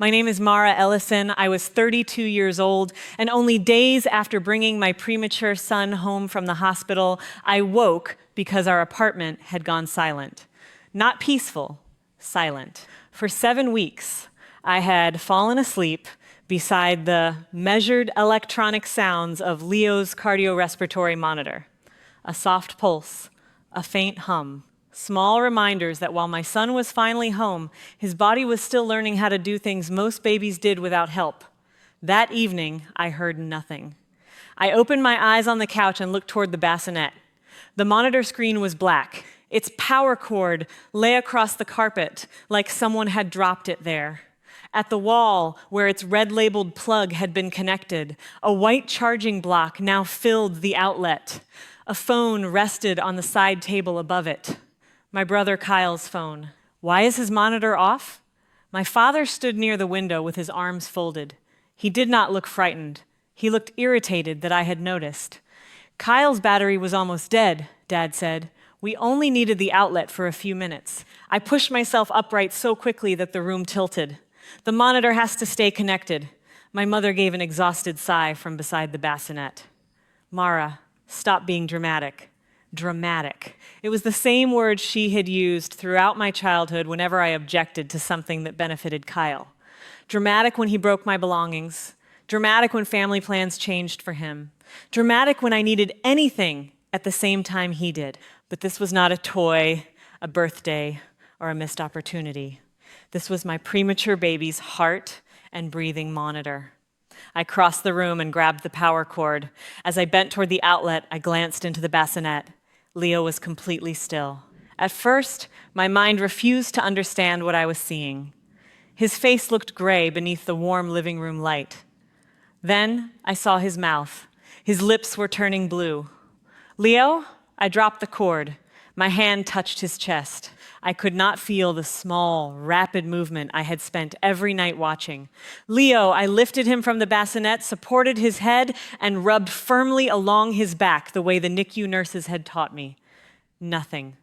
My name is Mara Ellison. I was 32 years old, and only days after bringing my premature son home from the hospital, I woke because our apartment had gone silent. Not peaceful, silent. For 7 weeks, I had fallen asleep beside the measured electronic sounds of Leo's cardiorespiratory monitor. A soft pulse, a faint hum. Small reminders that while my son was finally home, his body was still learning how to do things most babies did without help. That evening, I heard nothing. I opened my eyes on the couch and looked toward the bassinet. The monitor screen was black. Its power cord lay across the carpet like someone had dropped it there. At the wall, where its red-labeled plug had been connected, a white charging block now filled the outlet. A phone rested on the side table above it. My brother Kyle's phone. Why is his monitor off? My father stood near the window with his arms folded. He did not look frightened. He looked irritated that I had noticed. Kyle's battery was almost dead, Dad said. We only needed the outlet for a few minutes. I pushed myself upright so quickly that the room tilted. The monitor has to stay connected. My mother gave an exhausted sigh from beside the bassinet. Mara, stop being dramatic. Dramatic. It was the same word she had used throughout my childhood whenever I objected to something that benefited Kyle. Dramatic when he broke my belongings. Dramatic when family plans changed for him. Dramatic when I needed anything at the same time he did. But this was not a toy, a birthday, or a missed opportunity. This was my premature baby's heart and breathing monitor. I crossed the room and grabbed the power cord. As I bent toward the outlet, I glanced into the bassinet. Leo was completely still. At first, my mind refused to understand what I was seeing. His face looked gray beneath the warm living room light. Then I saw his mouth. His lips were turning blue. Leo? I dropped the cord. My hand touched his chest. I could not feel the small, rapid movement I had spent every night watching. Leo, I lifted him from the bassinet, supported his head, and rubbed firmly along his back the way the NICU nurses had taught me. Nothing.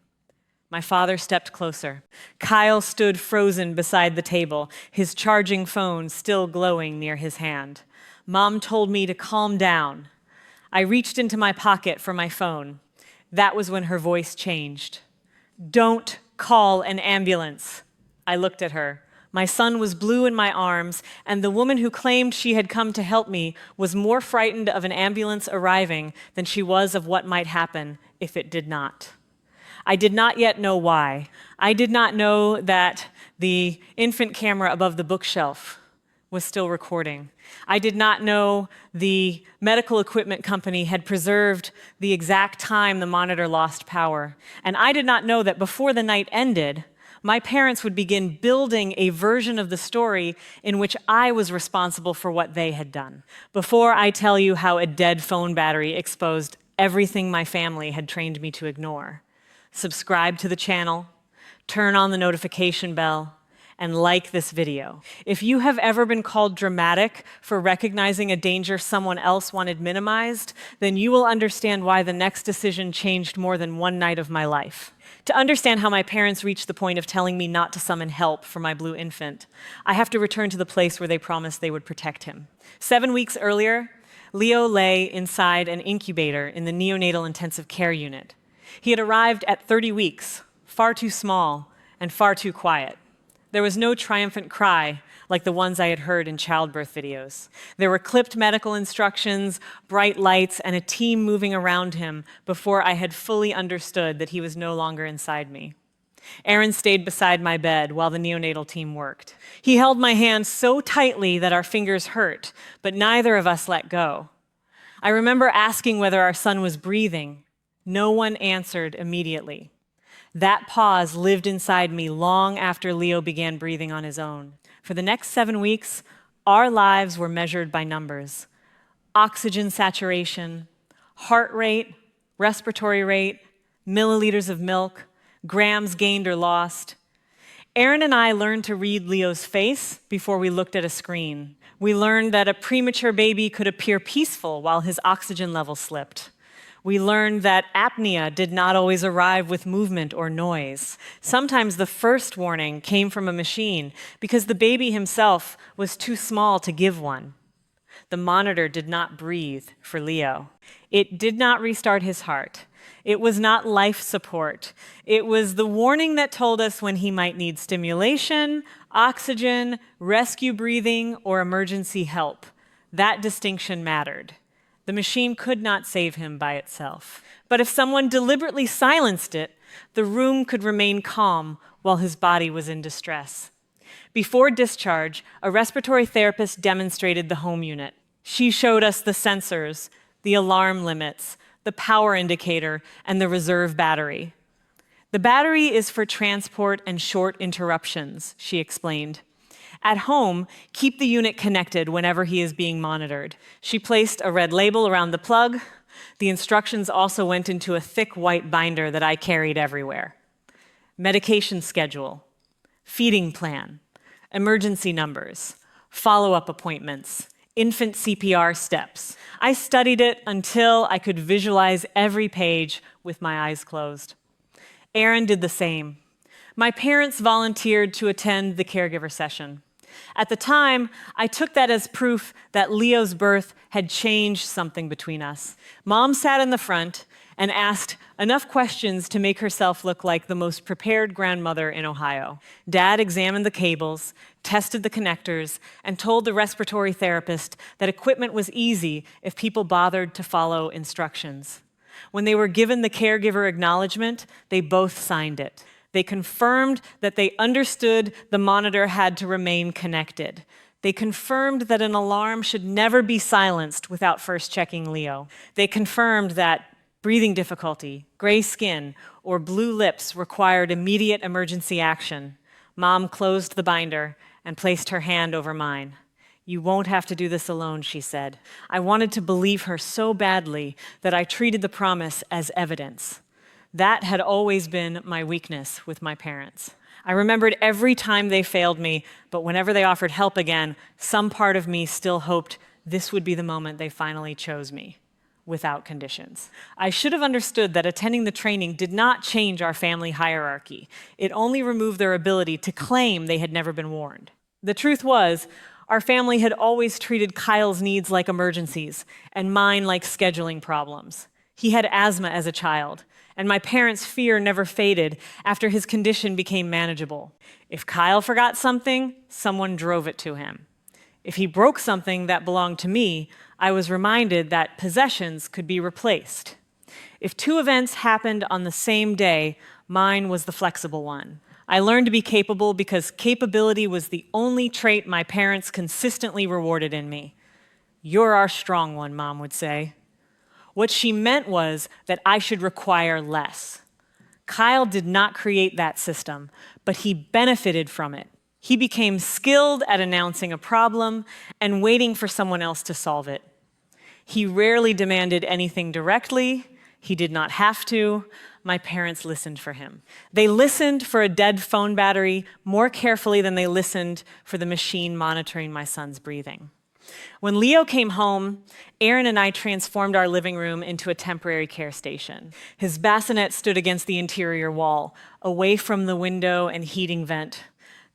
My father stepped closer. Kyle stood frozen beside the table, his charging phone still glowing near his hand. Mom told me to calm down. I reached into my pocket for my phone. That was when her voice changed. Don't call an ambulance. I looked at her. My son was blue in my arms, and the woman who claimed she had come to help me was more frightened of an ambulance arriving than she was of what might happen if it did not. I did not yet know why. I did not know that the infant camera above the bookshelf was still recording. I did not know the medical equipment company had preserved the exact time the monitor lost power. And I did not know that before the night ended, my parents would begin building a version of the story in which I was responsible for what they had done. Before I tell you how a dead phone battery exposed everything my family had trained me to ignore, subscribe to the channel, turn on the notification bell, and like this video. If you have ever been called dramatic for recognizing a danger someone else wanted minimized, then you will understand why the next decision changed more than one night of my life. To understand how my parents reached the point of telling me not to summon help for my blue infant, I have to return to the place where they promised they would protect him. 7 weeks earlier, Leo lay inside an incubator in the neonatal intensive care unit. He had arrived at 30 weeks, far too small and far too quiet. There was no triumphant cry like the ones I had heard in childbirth videos. There were clipped medical instructions, bright lights, and a team moving around him before I had fully understood that he was no longer inside me. Aaron stayed beside my bed while the neonatal team worked. He held my hand so tightly that our fingers hurt, but neither of us let go. I remember asking whether our son was breathing. No one answered immediately. That pause lived inside me long after Leo began breathing on his own. For the next 7 weeks, our lives were measured by numbers. Oxygen saturation, heart rate, respiratory rate, milliliters of milk, grams gained or lost. Aaron and I learned to read Leo's face before we looked at a screen. We learned that a premature baby could appear peaceful while his oxygen level slipped. We learned that apnea did not always arrive with movement or noise. Sometimes the first warning came from a machine because the baby himself was too small to give one. The monitor did not breathe for Leo. It did not restart his heart. It was not life support. It was the warning that told us when he might need stimulation, oxygen, rescue breathing, or emergency help. That distinction mattered. The machine could not save him by itself. But if someone deliberately silenced it, the room could remain calm while his body was in distress. Before discharge, a respiratory therapist demonstrated the home unit. She showed us the sensors, the alarm limits, the power indicator, and the reserve battery. The battery is for transport and short interruptions, she explained. At home, keep the unit connected whenever he is being monitored. She placed a red label around the plug. The instructions also went into a thick white binder that I carried everywhere. Medication schedule, feeding plan, emergency numbers, follow-up appointments, infant CPR steps. I studied it until I could visualize every page with my eyes closed. Aaron did the same. My parents volunteered to attend the caregiver session. At the time, I took that as proof that Leo's birth had changed something between us. Mom sat in the front and asked enough questions to make herself look like the most prepared grandmother in Ohio. Dad examined the cables, tested the connectors, and told the respiratory therapist that equipment was easy if people bothered to follow instructions. When they were given the caregiver acknowledgement, they both signed it. They confirmed that they understood the monitor had to remain connected. They confirmed that an alarm should never be silenced without first checking Leo. They confirmed that breathing difficulty, gray skin, or blue lips required immediate emergency action. Mom closed the binder and placed her hand over mine. "You won't have to do this alone," she said. I wanted to believe her so badly that I treated the promise as evidence. That had always been my weakness with my parents. I remembered every time they failed me, but whenever they offered help again, some part of me still hoped this would be the moment they finally chose me, without conditions. I should have understood that attending the training did not change our family hierarchy. It only removed their ability to claim they had never been warned. The truth was, our family had always treated Kyle's needs like emergencies, and mine like scheduling problems. He had asthma as a child, and my parents' fear never faded after his condition became manageable. If Kyle forgot something, someone drove it to him. If he broke something that belonged to me, I was reminded that possessions could be replaced. If two events happened on the same day, mine was the flexible one. I learned to be capable because capability was the only trait my parents consistently rewarded in me. "You're our strong one," Mom would say. What she meant was that I should require less. Kyle did not create that system, but he benefited from it. He became skilled at announcing a problem and waiting for someone else to solve it. He rarely demanded anything directly. He did not have to. My parents listened for him. They listened for a dead phone battery more carefully than they listened for the machine monitoring my son's breathing. When Leo came home, Aaron and I transformed our living room into a temporary care station. His bassinet stood against the interior wall, away from the window and heating vent.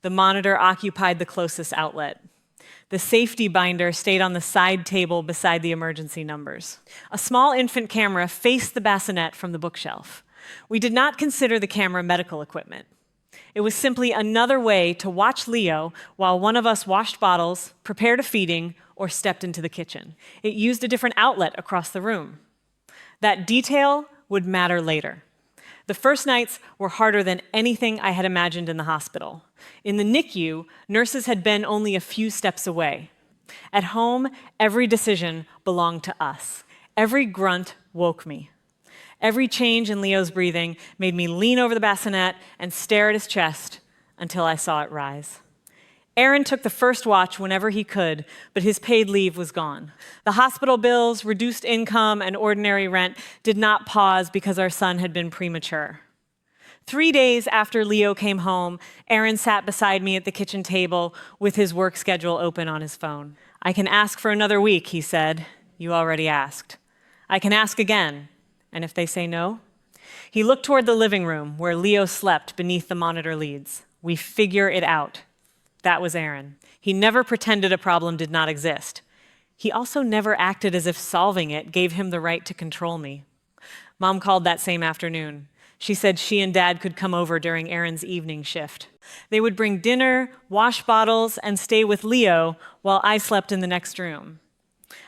The monitor occupied the closest outlet. The safety binder stayed on the side table beside the emergency numbers. A small infant camera faced the bassinet from the bookshelf. We did not consider the camera medical equipment. It was simply another way to watch Leo while one of us washed bottles, prepared a feeding, or stepped into the kitchen. It used a different outlet across the room. That detail would matter later. The first nights were harder than anything I had imagined in the hospital. In the NICU, nurses had been only a few steps away. At home, every decision belonged to us. Every grunt woke me. Every change in Leo's breathing made me lean over the bassinet and stare at his chest until I saw it rise. Aaron took the first watch whenever he could, but his paid leave was gone. The hospital bills, reduced income, and ordinary rent did not pause because our son had been premature. 3 days after Leo came home, Aaron sat beside me at the kitchen table with his work schedule open on his phone. "I can ask for another week," he said. "You already asked." "I can ask again." And if they say no? He looked toward the living room where Leo slept beneath the monitor leads. We figure it out. That was Aaron. He never pretended a problem did not exist. He also never acted as if solving it gave him the right to control me. Mom called that same afternoon. She said she and Dad could come over during Aaron's evening shift. They would bring dinner, wash bottles, and stay with Leo while I slept in the next room.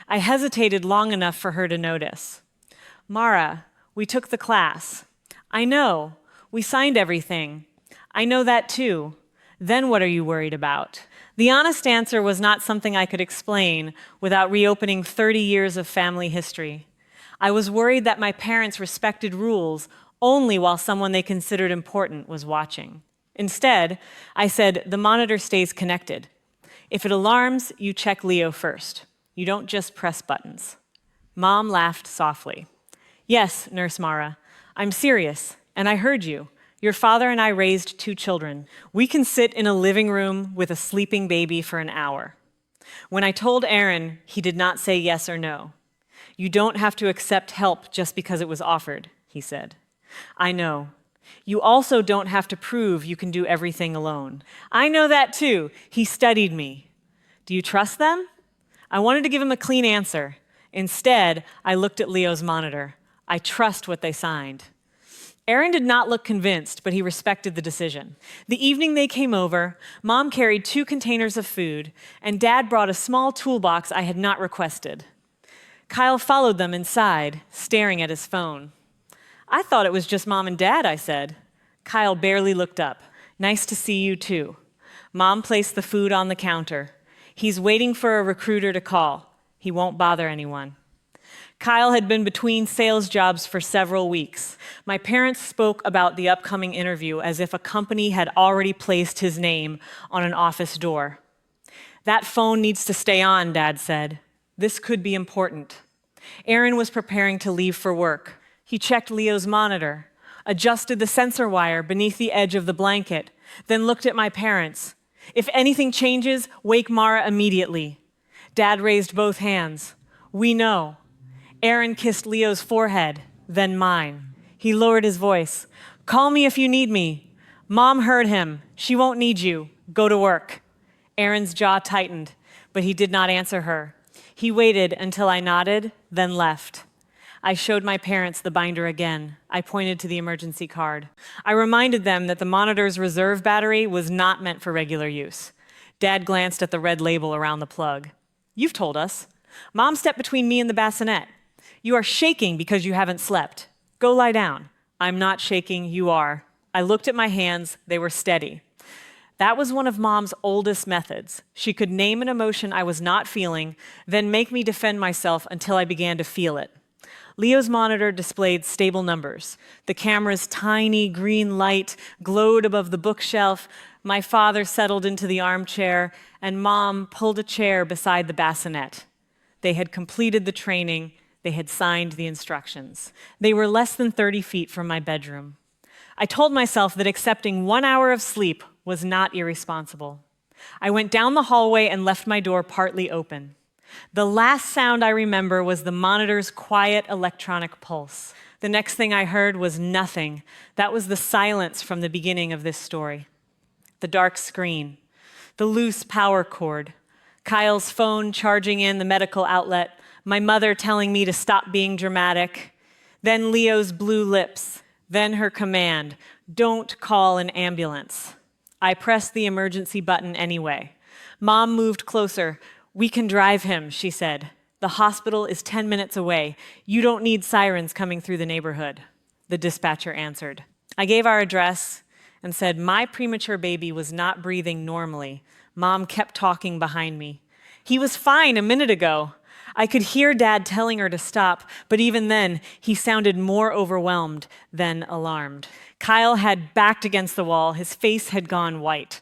I hesitated long enough for her to notice. Mara, we took the class. I know. We signed everything. I know that too. Then what are you worried about? The honest answer was not something I could explain without reopening 30 years of family history. I was worried that my parents respected rules only while someone they considered important was watching. Instead, I said, the monitor stays connected. If it alarms, you check Leo first. You don't just press buttons. Mom laughed softly. Yes, Nurse Mara, I'm serious, and I heard you. Your father and I raised 2 children. We can sit in a living room with a sleeping baby for an hour. When I told Aaron, he did not say yes or no. You don't have to accept help just because it was offered, he said. I know. You also don't have to prove you can do everything alone. I know that too. He studied me. Do you trust them? I wanted to give him a clean answer. Instead, I looked at Leo's monitor. I trust what they signed. Aaron did not look convinced, but he respected the decision. The evening they came over, Mom carried 2 containers of food, and Dad brought a small toolbox I had not requested. Kyle followed them inside, staring at his phone. I thought it was just Mom and Dad, I said. Kyle barely looked up. Nice to see you too. Mom placed the food on the counter. He's waiting for a recruiter to call. He won't bother anyone. Kyle had been between sales jobs for several weeks. My parents spoke about the upcoming interview as if a company had already placed his name on an office door. That phone needs to stay on, Dad said. This could be important. Aaron was preparing to leave for work. He checked Leo's monitor, adjusted the sensor wire beneath the edge of the blanket, then looked at my parents. If anything changes, wake Mara immediately. Dad raised both hands. We know. Aaron kissed Leo's forehead, then mine. He lowered his voice. Call me if you need me. Mom heard him. She won't need you. Go to work. Aaron's jaw tightened, but he did not answer her. He waited until I nodded, then left. I showed my parents the binder again. I pointed to the emergency card. I reminded them that the monitor's reserve battery was not meant for regular use. Dad glanced at the red label around the plug. You've told us. Mom stepped between me and the bassinet. You are shaking because you haven't slept. Go lie down. I'm not shaking, you are. I looked at my hands, they were steady. That was one of Mom's oldest methods. She could name an emotion I was not feeling, then make me defend myself until I began to feel it. Leo's monitor displayed stable numbers. The camera's tiny green light glowed above the bookshelf. My father settled into the armchair, and Mom pulled a chair beside the bassinet. They had completed the training. They had signed the instructions. They were less than 30 feet from my bedroom. I told myself that accepting 1 hour of sleep was not irresponsible. I went down the hallway and left my door partly open. The last sound I remember was the monitor's quiet electronic pulse. The next thing I heard was nothing. That was the silence from the beginning of this story. The dark screen, the loose power cord, Kyle's phone charging in the medical outlet, my mother telling me to stop being dramatic, then Leo's blue lips, then her command, don't call an ambulance. I pressed the emergency button anyway. Mom moved closer. We can drive him, she said. The hospital is 10 minutes away. You don't need sirens coming through the neighborhood. The dispatcher answered. I gave our address and said my premature baby was not breathing normally. Mom kept talking behind me. He was fine a minute ago. I could hear Dad telling her to stop, but even then, he sounded more overwhelmed than alarmed. Kyle had backed against the wall. His face had gone white.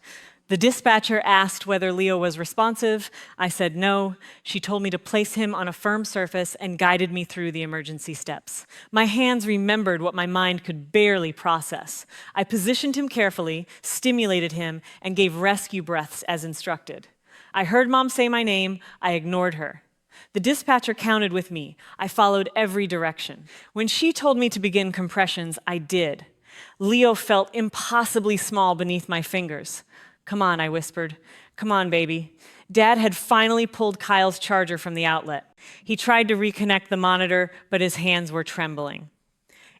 The dispatcher asked whether Leo was responsive. I said no. She told me to place him on a firm surface and guided me through the emergency steps. My hands remembered what my mind could barely process. I positioned him carefully, stimulated him, and gave rescue breaths as instructed. I heard Mom say my name. I ignored her. The dispatcher counted with me. I followed every direction. When she told me to begin compressions, I did. Leo felt impossibly small beneath my fingers. "Come on," I whispered. "Come on, baby." Dad had finally pulled Kyle's charger from the outlet. He tried to reconnect the monitor, but his hands were trembling.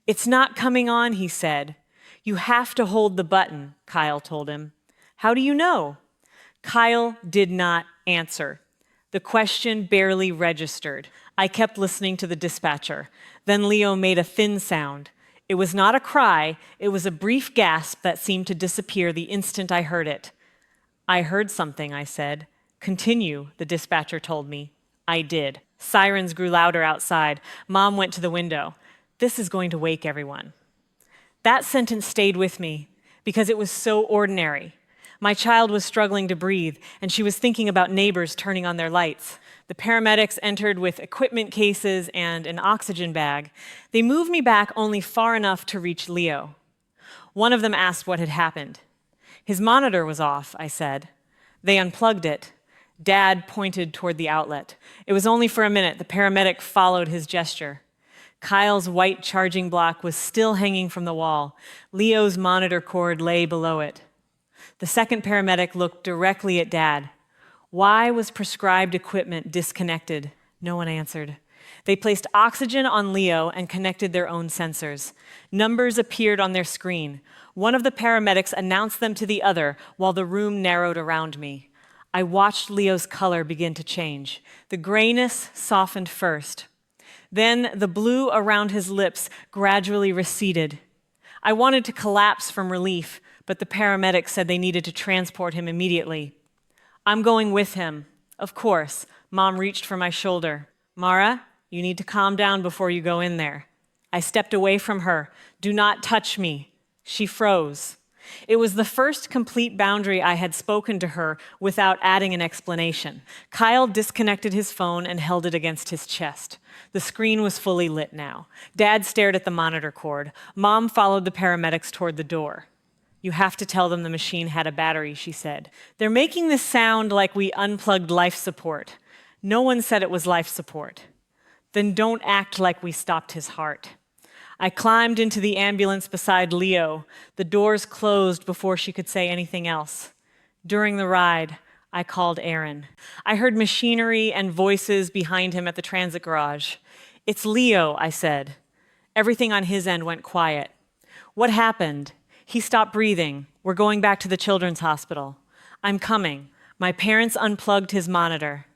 "It's not coming on," he said. "You have to hold the button," Kyle told him. "How do you know?" Kyle did not answer. The question barely registered. I kept listening to the dispatcher. Then Leo made a thin sound. It was not a cry, it was a brief gasp that seemed to disappear the instant I heard it. "I heard something," I said. "Continue," the dispatcher told me. I did. Sirens grew louder outside. Mom went to the window. "This is going to wake everyone." That sentence stayed with me because it was so ordinary. My child was struggling to breathe, and she was thinking about neighbors turning on their lights. The paramedics entered with equipment cases and an oxygen bag. They moved me back only far enough to reach Leo. One of them asked what had happened. "His monitor was off," I said. "They unplugged it." Dad pointed toward the outlet. It was only for a minute. The paramedic followed his gesture. Kyle's white charging block was still hanging from the wall. Leo's monitor cord lay below it. The second paramedic looked directly at Dad. Why was prescribed equipment disconnected? No one answered. They placed oxygen on Leo and connected their own sensors. Numbers appeared on their screen. One of the paramedics announced them to the other while the room narrowed around me. I watched Leo's color begin to change. The grayness softened first. Then the blue around his lips gradually receded. I wanted to collapse from relief, but the paramedics said they needed to transport him immediately. "I'm going with him." "Of course." Mom reached for my shoulder. "Mara, you need to calm down before you go in there." I stepped away from her. "Do not touch me." She froze. It was the first complete boundary I had spoken to her without adding an explanation. Kyle disconnected his phone and held it against his chest. The screen was fully lit now. Dad stared at the monitor cord. Mom followed the paramedics toward the door. "You have to tell them the machine had a battery," she said. "They're making this sound like we unplugged life support." "No one said it was life support." "Then don't act like we stopped his heart." I climbed into the ambulance beside Leo. The doors closed before she could say anything else. During the ride, I called Aaron. I heard machinery and voices behind him at the transit garage. "It's Leo," I said. Everything on his end went quiet. "What happened?" "He stopped breathing. We're going back to the children's hospital." "I'm coming." My parents unplugged his monitor.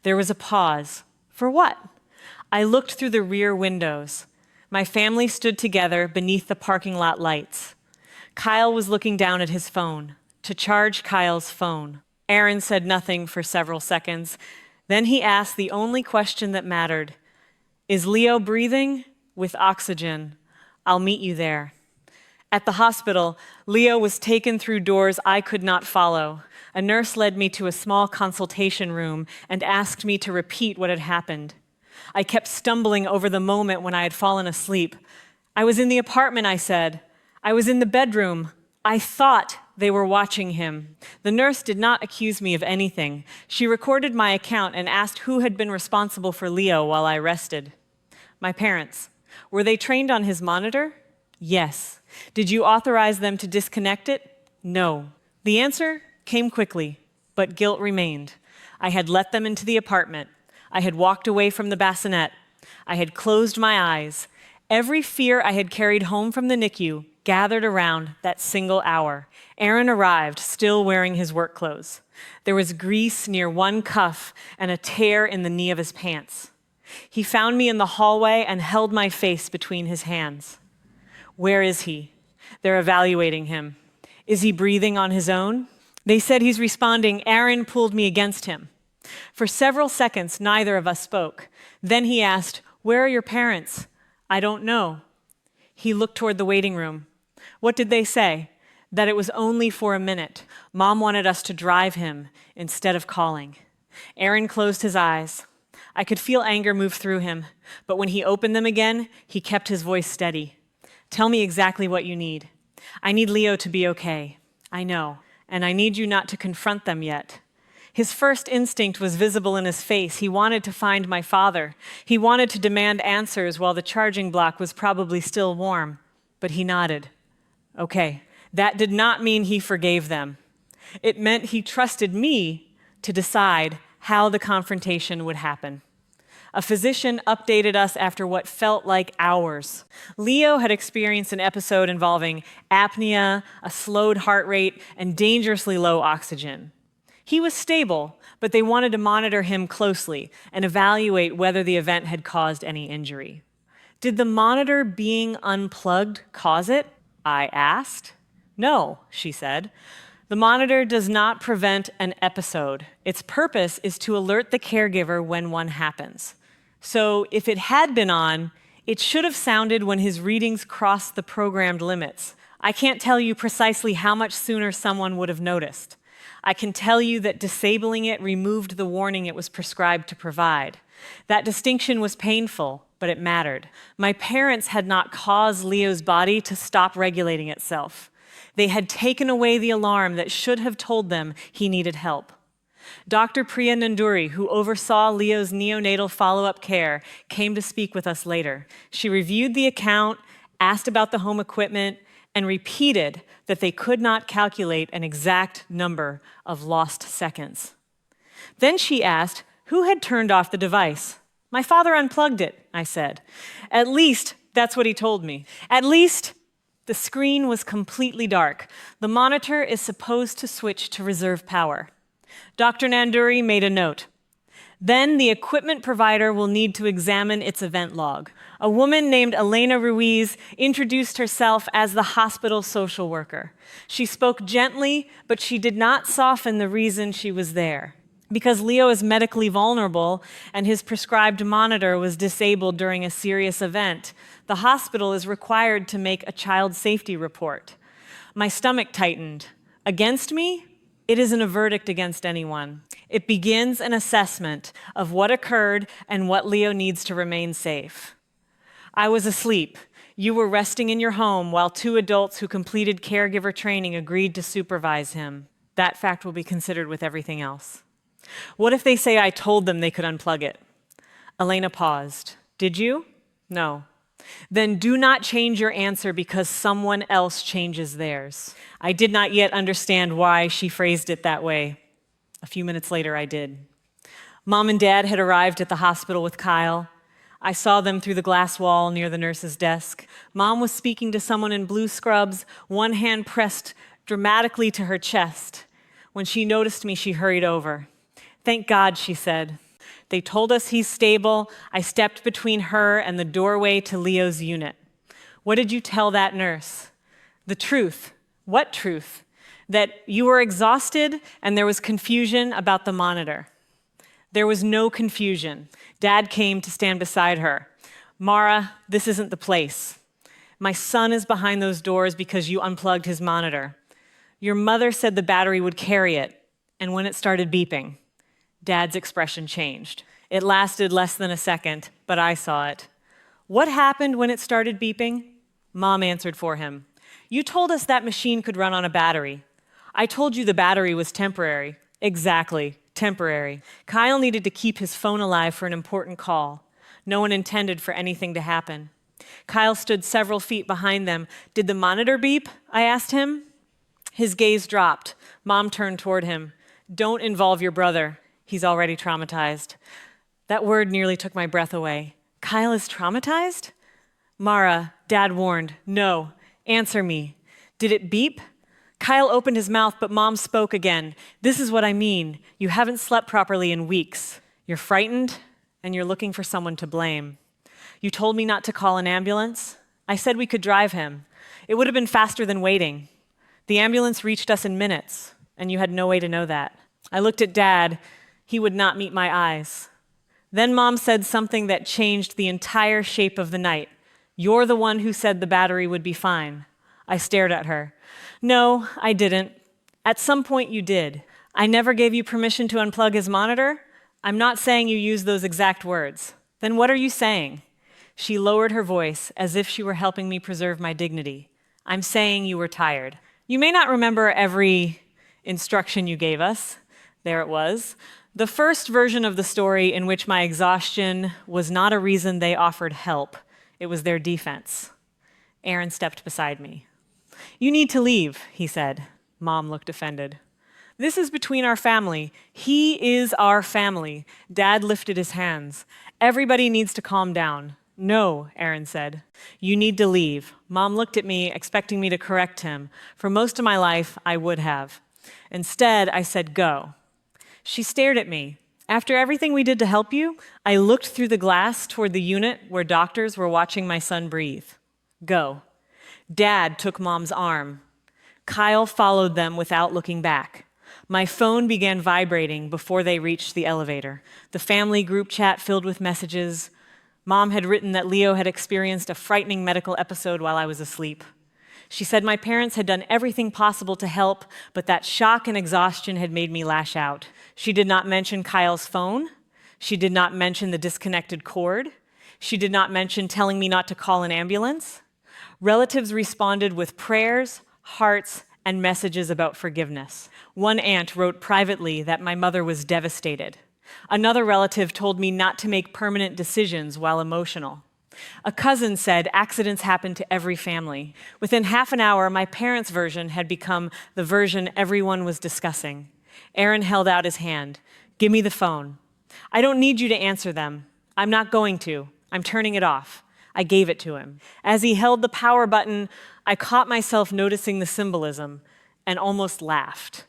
There was a pause. For what? I looked through the rear windows. My family stood together beneath the parking lot lights. Kyle was looking down at his phone, to charge Kyle's phone. Aaron said nothing for several seconds. Then he asked the only question that mattered. "Is Leo breathing?" "With oxygen." "I'll meet you there." At the hospital, Leo was taken through doors I could not follow. A nurse led me to a small consultation room and asked me to repeat what had happened. I kept stumbling over the moment when I had fallen asleep. "I was in the apartment," I said. "I was in the bedroom. I thought they were watching him." The nurse did not accuse me of anything. She recorded my account and asked who had been responsible for Leo while I rested. "My parents." "Were they trained on his monitor?" "Yes." "Did you authorize them to disconnect it?" "No." The answer came quickly, but guilt remained. I had let them into the apartment. I had walked away from the bassinet. I had closed my eyes. Every fear I had carried home from the NICU gathered around that single hour. Aaron arrived, still wearing his work clothes. There was grease near one cuff and a tear in the knee of his pants. He found me in the hallway and held my face between his hands. "Where is he?" "They're evaluating him." "Is he breathing on his own?" "They said he's responding." Aaron pulled me against him. For several seconds, neither of us spoke. Then he asked, "Where are your parents?" "I don't know." He looked toward the waiting room. "What did they say?" "That it was only for a minute. Mom wanted us to drive him instead of calling." Aaron closed his eyes. I could feel anger move through him, but when he opened them again, he kept his voice steady. "Tell me exactly what you need." "I need Leo to be okay." "I know, and I need you not to confront them yet." His first instinct was visible in his face. He wanted to find my father. He wanted to demand answers while the charging block was probably still warm. But he nodded. Okay, that did not mean he forgave them. It meant he trusted me to decide how the confrontation would happen. A physician updated us after what felt like hours. Leo had experienced an episode involving apnea, a slowed heart rate, and dangerously low oxygen. He was stable, but they wanted to monitor him closely and evaluate whether the event had caused any injury. Did the monitor being unplugged cause it? I asked. No, she said. The monitor does not prevent an episode. Its purpose is to alert the caregiver when one happens. So if it had been on, it should have sounded when his readings crossed the programmed limits. I can't tell you precisely how much sooner someone would have noticed. I can tell you that disabling it removed the warning it was prescribed to provide. That distinction was painful, but it mattered. My parents had not caused Leo's body to stop regulating itself. They had taken away the alarm that should have told them he needed help. Dr. Priya Nanduri, who oversaw Leo's neonatal follow-up care, came to speak with us later. She reviewed the account, asked about the home equipment, and repeated that they could not calculate an exact number of lost seconds. Then she asked who had turned off the device. My father unplugged it, I said. At least, that's what he told me. At least, the screen was completely dark. The monitor is supposed to switch to reserve power. Dr. Nanduri made a note. Then the equipment provider will need to examine its event log. A woman named Elena Ruiz introduced herself as the hospital social worker. She spoke gently, but she did not soften the reason she was there. Because Leo is medically vulnerable and his prescribed monitor was disabled during a serious event, the hospital is required to make a child safety report. My stomach tightened. Against me? It isn't a verdict against anyone. It begins an assessment of what occurred and what Leo needs to remain safe. I was asleep. You were resting in your home while two adults who completed caregiver training agreed to supervise him. That fact will be considered with everything else. What if they say I told them they could unplug it? Elena paused. Did you? No. Then do not change your answer because someone else changes theirs. I did not yet understand why she phrased it that way. A few minutes later, I did. Mom and Dad had arrived at the hospital with Kyle. I saw them through the glass wall near the nurse's desk. Mom was speaking to someone in blue scrubs, one hand pressed dramatically to her chest. When she noticed me, she hurried over. Thank God, she said. They told us he's stable. I stepped between her and the doorway to Leo's unit. What did you tell that nurse? The truth. What truth? That you were exhausted and there was confusion about the monitor. There was no confusion. Dad came to stand beside her. Mara, this isn't the place. My son is behind those doors because you unplugged his monitor. Your mother said the battery would carry it, and when it started beeping, Dad's expression changed. It lasted less than a second, but I saw it. What happened when it started beeping? Mom answered for him. You told us that machine could run on a battery. I told you the battery was temporary. Exactly, temporary. Kyle needed to keep his phone alive for an important call. No one intended for anything to happen. Kyle stood several feet behind them. Did the monitor beep? I asked him. His gaze dropped. Mom turned toward him. Don't involve your brother. He's already traumatized. That word nearly took my breath away. Kyle is traumatized? Mara, Dad warned. No. Answer me. Did it beep? Kyle opened his mouth, but Mom spoke again. This is what I mean. You haven't slept properly in weeks. You're frightened, and you're looking for someone to blame. You told me not to call an ambulance. I said we could drive him. It would have been faster than waiting. The ambulance reached us in minutes, and you had no way to know that. I looked at Dad. He would not meet my eyes. Then Mom said something that changed the entire shape of the night. You're the one who said the battery would be fine. I stared at her. No, I didn't. At some point you did. I never gave you permission to unplug his monitor. I'm not saying you used those exact words. Then what are you saying? She lowered her voice as if she were helping me preserve my dignity. I'm saying you were tired. You may not remember every instruction you gave us, There it was. The first version of the story in which my exhaustion was not a reason they offered help. It was their defense. Aaron stepped beside me. "You need to leave," he said. Mom looked offended. "This is between our family. He is our family." Dad lifted his hands. "Everybody needs to calm down." "No," Aaron said. "You need to leave." Mom looked at me, expecting me to correct him. For most of my life, I would have. Instead, I said, "Go." She stared at me. "After everything we did to help you?" I looked through the glass toward the unit where doctors were watching my son breathe. "Go." Dad took Mom's arm. Kyle followed them without looking back. My phone began vibrating before they reached the elevator. The family group chat filled with messages. Mom had written that Leo had experienced a frightening medical episode while I was asleep. She said my parents had done everything possible to help, but that shock and exhaustion had made me lash out. She did not mention Kyle's phone. She did not mention the disconnected cord. She did not mention telling me not to call an ambulance. Relatives responded with prayers, hearts, and messages about forgiveness. One aunt wrote privately that my mother was devastated. Another relative told me not to make permanent decisions while emotional. A cousin said accidents happen to every family. Within half an hour, my parents' version had become the version everyone was discussing. Aaron held out his hand. "Give me the phone." "I don't need you to answer them." "I'm not going to. I'm turning it off." I gave it to him. As he held the power button, I caught myself noticing the symbolism and almost laughed.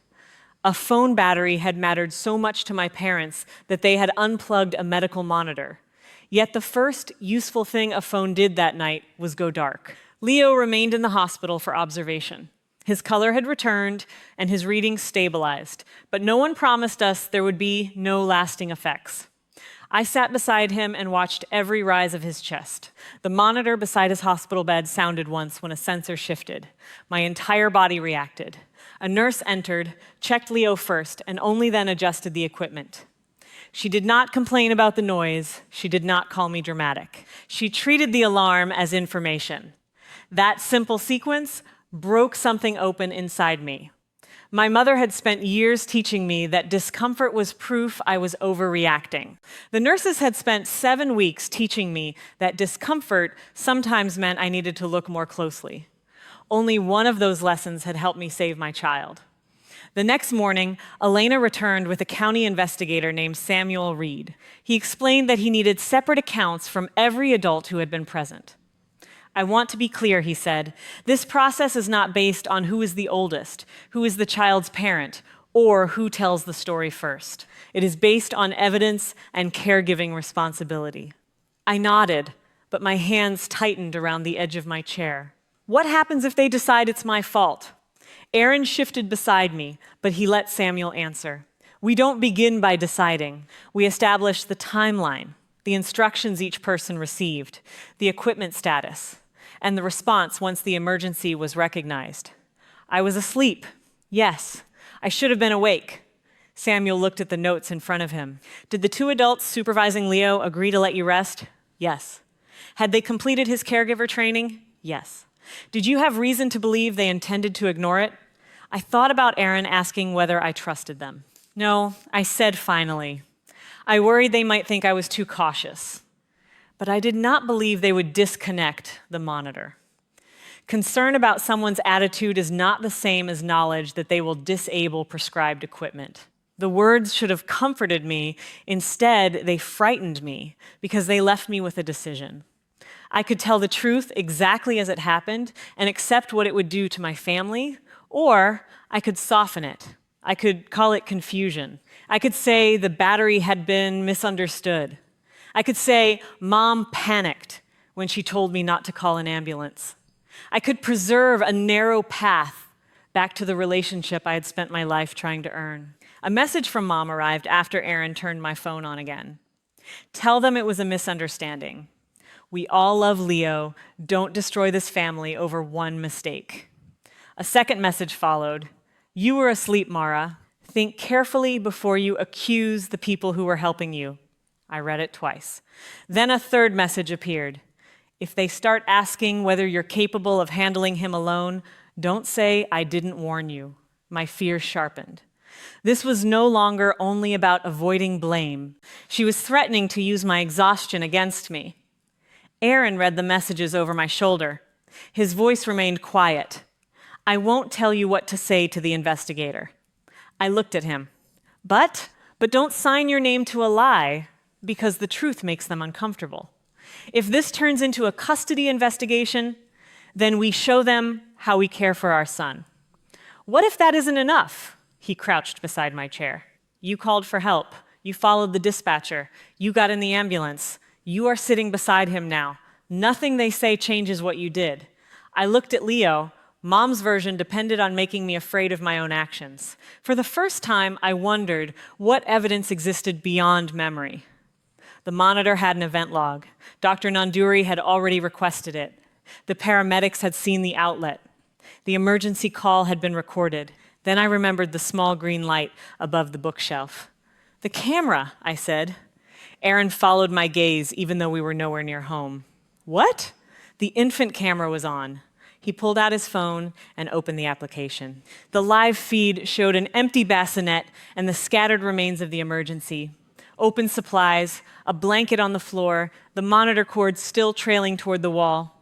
A phone battery had mattered so much to my parents that they had unplugged a medical monitor. Yet the first useful thing a phone did that night was go dark. Leo remained in the hospital for observation. His color had returned and his readings stabilized, but no one promised us there would be no lasting effects. I sat beside him and watched every rise of his chest. The monitor beside his hospital bed sounded once when a sensor shifted. My entire body reacted. A nurse entered, checked Leo first, and only then adjusted the equipment. She did not complain about the noise. She did not call me dramatic. She treated the alarm as information. That simple sequence broke something open inside me. My mother had spent years teaching me that discomfort was proof I was overreacting. The nurses had spent 7 weeks teaching me that discomfort sometimes meant I needed to look more closely. Only one of those lessons had helped me save my child. The next morning, Elena returned with a county investigator named Samuel Reed. He explained that he needed separate accounts from every adult who had been present. "I want to be clear," he said. "This process is not based on who is the oldest, who is the child's parent, or who tells the story first. It is based on evidence and caregiving responsibility." I nodded, but my hands tightened around the edge of my chair. "What happens if they decide it's my fault?" Aaron shifted beside me, but he let Samuel answer. "We don't begin by deciding. We establish the timeline, the instructions each person received, the equipment status, and the response once the emergency was recognized." I was asleep. Yes, I should have been awake. Samuel looked at the notes in front of him. "Did the 2 adults supervising Leo agree to let you rest?" "Yes." "Had they completed his caregiver training?" "Yes." "Did you have reason to believe they intended to ignore it?" I thought about Aaron asking whether I trusted them. "No," I said finally. I worried they might think I was too cautious. But I did not believe they would disconnect the monitor. Concern about someone's attitude is not the same as knowledge that they will disable prescribed equipment. The words should have comforted me. Instead, they frightened me because they left me with a decision. I could tell the truth exactly as it happened and accept what it would do to my family, or I could soften it. I could call it confusion. I could say the battery had been misunderstood. I could say Mom panicked when she told me not to call an ambulance. I could preserve a narrow path back to the relationship I had spent my life trying to earn. A message from Mom arrived after Aaron turned my phone on again. "Tell them it was a misunderstanding. We all love Leo. Don't destroy this family over one mistake." A second message followed. "You were asleep, Mara. Think carefully before you accuse the people who were helping you." I read it twice. Then a third message appeared. "If they start asking whether you're capable of handling him alone, don't say I didn't warn you." My fear sharpened. This was no longer only about avoiding blame. She was threatening to use my exhaustion against me. Aaron read the messages over my shoulder. His voice remained quiet. "I won't tell you what to say to the investigator." I looked at him. But don't sign your name to a lie, because the truth makes them uncomfortable. If this turns into a custody investigation, then we show them how we care for our son. What if that isn't enough? He crouched beside my chair. You called for help. You followed the dispatcher. You got in the ambulance. You are sitting beside him now. Nothing they say changes what you did. I looked at Leo. Mom's version depended on making me afraid of my own actions. For the first time, I wondered what evidence existed beyond memory. The monitor had an event log. Dr. Nanduri had already requested it. The paramedics had seen the outlet. The emergency call had been recorded. Then I remembered the small green light above the bookshelf. "The camera," I said. Aaron followed my gaze, even though we were nowhere near home. "What?" The infant camera was on. He pulled out his phone and opened the application. The live feed showed an empty bassinet and the scattered remains of the emergency. Open supplies, a blanket on the floor, the monitor cord still trailing toward the wall.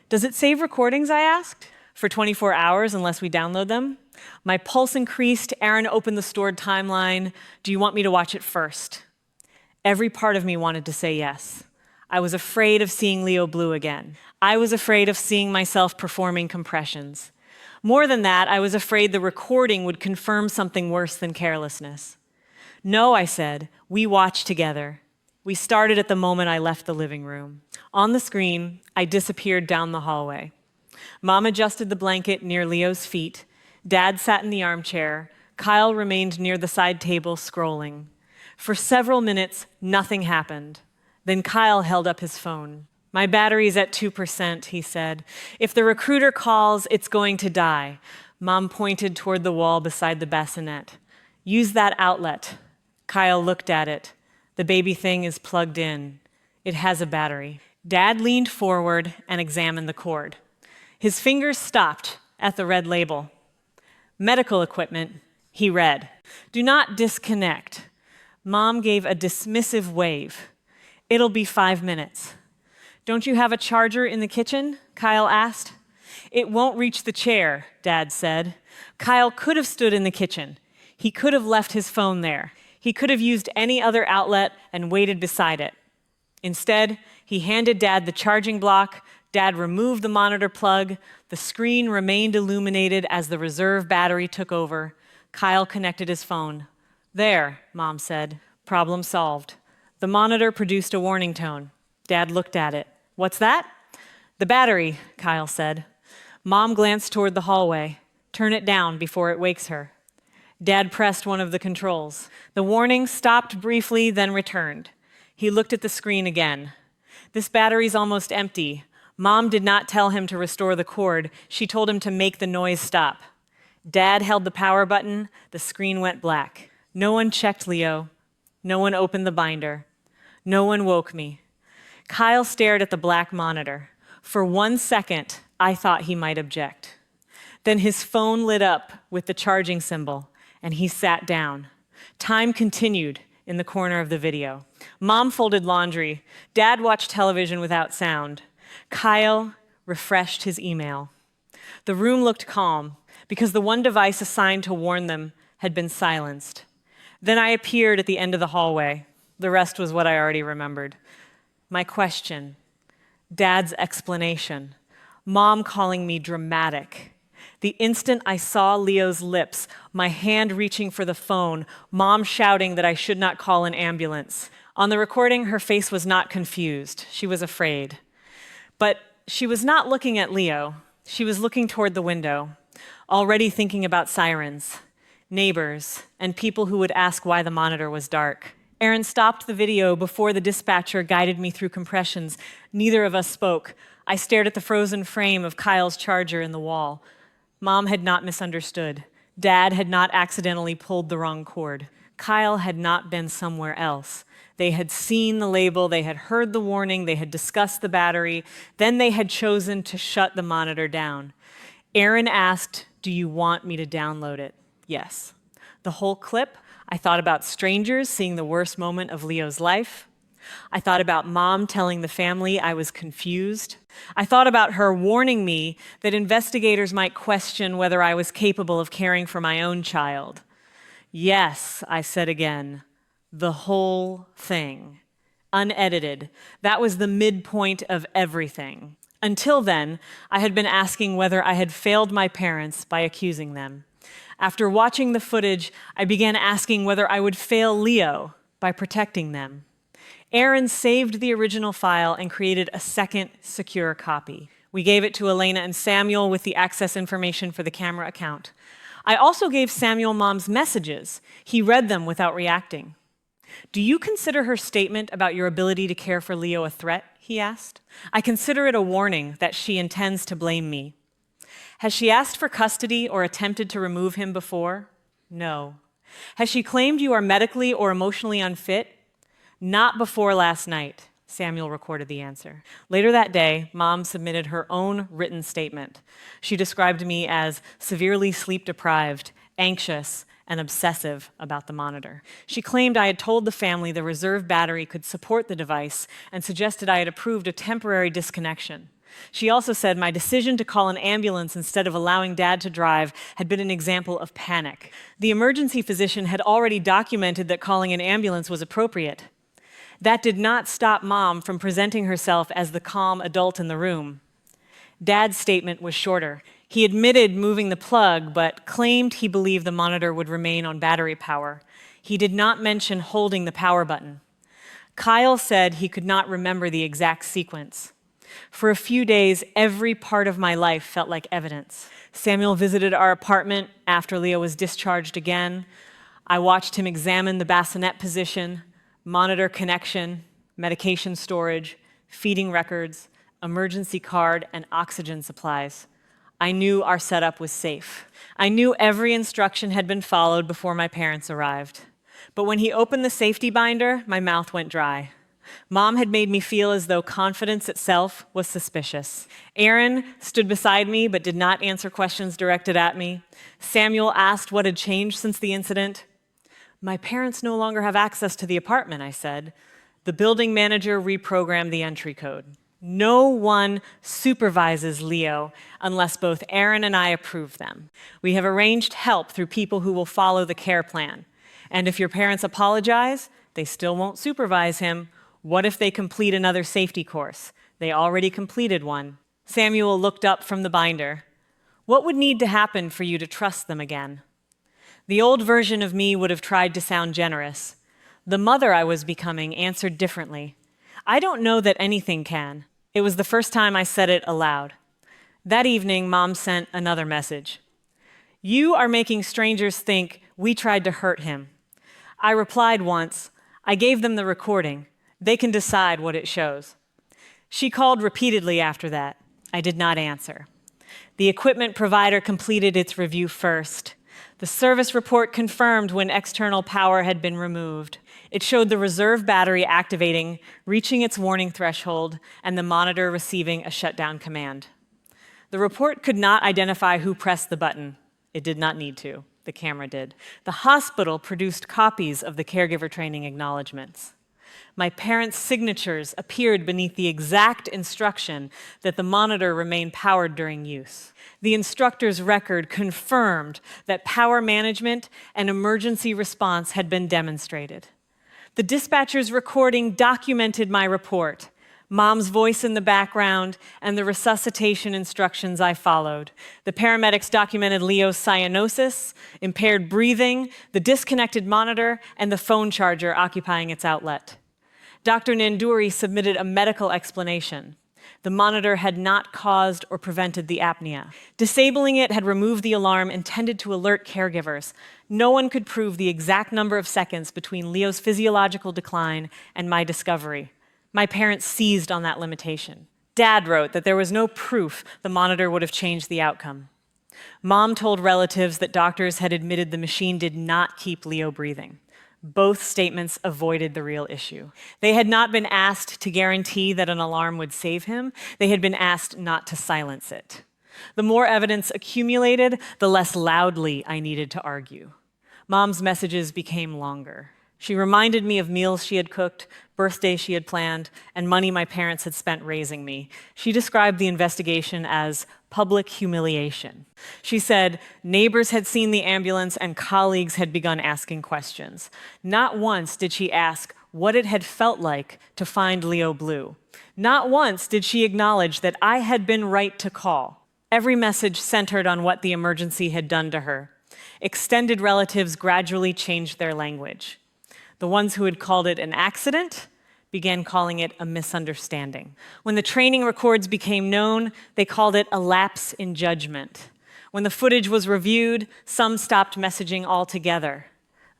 "Does it save recordings?" I asked. "For 24 hours unless we download them?" My pulse increased. Aaron opened the stored timeline. "Do you want me to watch it first?" Every part of me wanted to say yes. I was afraid of seeing Leo blue again. I was afraid of seeing myself performing compressions. More than that, I was afraid the recording would confirm something worse than carelessness. "No," I said. "We watched together." We started at the moment I left the living room. On the screen, I disappeared down the hallway. Mom adjusted the blanket near Leo's feet. Dad sat in the armchair. Kyle remained near the side table, scrolling. For several minutes, nothing happened. Then Kyle held up his phone. "My battery's at 2%, he said. "If the recruiter calls, it's going to die." Mom pointed toward the wall beside the bassinet. "Use that outlet." Kyle looked at it. "The baby thing is plugged in. It has a battery." Dad leaned forward and examined the cord. His fingers stopped at the red label. "Medical equipment," he read. "Do not disconnect." Mom gave a dismissive wave. "It'll be 5 minutes." "Don't you have a charger in the kitchen?" Kyle asked. "It won't reach the chair," Dad said. Kyle could have stood in the kitchen. He could have left his phone there. He could have used any other outlet and waited beside it. Instead, he handed Dad the charging block. Dad removed the monitor plug. The screen remained illuminated as the reserve battery took over. Kyle connected his phone. "There," Mom said. "Problem solved." The monitor produced a warning tone. Dad looked at it. "What's that?" "The battery," Kyle said. Mom glanced toward the hallway. "Turn it down before it wakes her." Dad pressed one of the controls. The warning stopped briefly, then returned. He looked at the screen again. "This battery's almost empty." Mom did not tell him to restore the cord. She told him to make the noise stop. Dad held the power button. The screen went black. No one checked Leo. No one opened the binder. No one woke me. Kyle stared at the black monitor. For 1 second, I thought he might object. Then his phone lit up with the charging symbol, and he sat down. Time continued in the corner of the video. Mom folded laundry. Dad watched television without sound. Kyle refreshed his email. The room looked calm because the one device assigned to warn them had been silenced. Then I appeared at the end of the hallway. The rest was what I already remembered. My question, Dad's explanation, Mom calling me dramatic. The instant I saw Leo's lips, my hand reaching for the phone, Mom shouting that I should not call an ambulance. On the recording, her face was not confused. She was afraid. But she was not looking at Leo. She was looking toward the window, already thinking about sirens, neighbors, and people who would ask why the monitor was dark. Aaron stopped the video before the dispatcher guided me through compressions. Neither of us spoke. I stared at the frozen frame of Kyle's charger in the wall. Mom had not misunderstood. Dad had not accidentally pulled the wrong cord. Kyle had not been somewhere else. They had seen the label, they had heard the warning, they had discussed the battery, then they had chosen to shut the monitor down. Aaron asked, "Do you want me to download it?" Yes. The whole clip, I thought about strangers seeing the worst moment of Leo's life. I thought about Mom telling the family I was confused. I thought about her warning me that investigators might question whether I was capable of caring for my own child. Yes, I said again, the whole thing. Unedited. That was the midpoint of everything. Until then, I had been asking whether I had failed my parents by accusing them. After watching the footage, I began asking whether I would fail Leo by protecting them. Aaron saved the original file and created a second secure copy. We gave it to Elena and Samuel with the access information for the camera account. I also gave Samuel Mom's messages. He read them without reacting. "Do you consider her statement about your ability to care for Leo a threat?" he asked. "I consider it a warning that she intends to blame me." "Has she asked for custody or attempted to remove him before?" "No." "Has she claimed you are medically or emotionally unfit?" "Not before last night," Samuel recorded the answer. Later that day, Mom submitted her own written statement. She described me as severely sleep-deprived, anxious, and obsessive about the monitor. She claimed I had told the family the reserve battery could support the device and suggested I had approved a temporary disconnection. She also said my decision to call an ambulance instead of allowing Dad to drive had been an example of panic. The emergency physician had already documented that calling an ambulance was appropriate. That did not stop Mom from presenting herself as the calm adult in the room. Dad's statement was shorter. He admitted moving the plug, but claimed he believed the monitor would remain on battery power. He did not mention holding the power button. Kyle said he could not remember the exact sequence. For a few days, every part of my life felt like evidence. Samuel visited our apartment after Leo was discharged again. I watched him examine the bassinet position, monitor connection, medication storage, feeding records, emergency card, and oxygen supplies. I knew our setup was safe. I knew every instruction had been followed before my parents arrived. But when he opened the safety binder, my mouth went dry. Mom had made me feel as though confidence itself was suspicious. Aaron stood beside me but did not answer questions directed at me. Samuel asked what had changed since the incident. "My parents no longer have access to the apartment," I said. "The building manager reprogrammed the entry code." No one supervises Leo unless both Aaron and I approve them. We have arranged help through people who will follow the care plan. And if your parents apologize, they still won't supervise him. What if they complete another safety course? They already completed one. Samuel looked up from the binder. "What would need to happen for you to trust them again?" The old version of me would have tried to sound generous. The mother I was becoming answered differently. "I don't know that anything can." It was the first time I said it aloud. That evening, Mom sent another message. "You are making strangers think we tried to hurt him." I replied once, "I gave them the recording. They can decide what it shows." She called repeatedly after that. I did not answer. The equipment provider completed its review first. The service report confirmed when external power had been removed. It showed the reserve battery activating, reaching its warning threshold, and the monitor receiving a shutdown command. The report could not identify who pressed the button. It did not need to. The camera did. The hospital produced copies of the caregiver training acknowledgments. My parents' signatures appeared beneath the exact instruction that the monitor remain powered during use. The instructor's record confirmed that power management and emergency response had been demonstrated. The dispatcher's recording documented my report, Mom's voice in the background, and the resuscitation instructions I followed. The paramedics documented Leo's cyanosis, impaired breathing, the disconnected monitor, and the phone charger occupying its outlet. Dr. Nanduri submitted a medical explanation. The monitor had not caused or prevented the apnea. Disabling it had removed the alarm intended to alert caregivers. No one could prove the exact number of seconds between Leo's physiological decline and my discovery. My parents seized on that limitation. Dad wrote that there was no proof the monitor would have changed the outcome. Mom told relatives that doctors had admitted the machine did not keep Leo breathing. Both statements avoided the real issue. They had not been asked to guarantee that an alarm would save him. They had been asked not to silence it. The more evidence accumulated, the less loudly I needed to argue. Mom's messages became longer. She reminded me of meals she had cooked, birthdays she had planned, and money my parents had spent raising me. She described the investigation as public humiliation. She said neighbors had seen the ambulance and colleagues had begun asking questions. Not once did she ask what it had felt like to find Leo Blue. Not once did she acknowledge that I had been right to call. Every message centered on what the emergency had done to her. Extended relatives gradually changed their language. The ones who had called it an accident began calling it a misunderstanding. When the training records became known, they called it a lapse in judgment. When the footage was reviewed, some stopped messaging altogether.